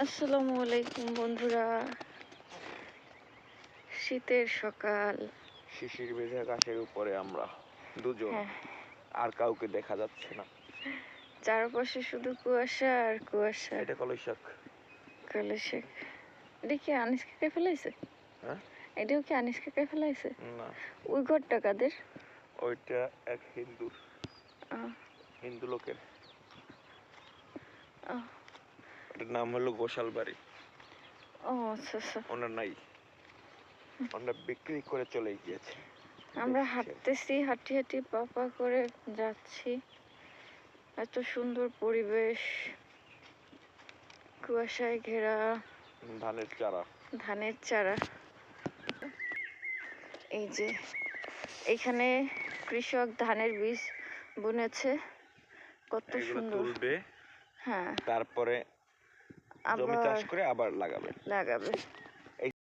আসসালামু আলাইকুম বন্ধুরা, শীতের সকাল। শিশির ভেজা ঘাসের উপরে আমরা দুজন, হ্যাঁ, আর কাউকে দেখা যাচ্ছে না। চারপাশে শুধু কুয়াশা আর কুয়াশা। এটা কলই শাক। কালো শেখ, এটা কি আনিস কাকাই ফেলাইছে? হ্যাঁ, এটাও কি আনিস কাকাই ফেলাইছে? না, ওই ঘরটা কাদের? ওইটা এক হিন্দু আহ, হিন্দু লোকের। আহ, ওটার নাম হলো গোশাল বাড়ি। ও আচ্ছা আচ্ছা। ওনার নাই, ওনার বিক্রি করে চলে গিয়েছে। আমরা দেখছেন? হাঁটতেছি, হাঁটি হাঁটি পা করে যাচ্ছি। এত সুন্দর পরিবেশ, কুয়াশায় ঘেরা, ধানের চারা। ধানের চারা। এই যে এইখানে কৃষক ধানের বীজ বুনেছে, কত এগুলো সুন্দর। তুলবে, হ্যাঁ, তারপরে জমি আবার চাষ করে আবার লাগাবে। লাগাবে।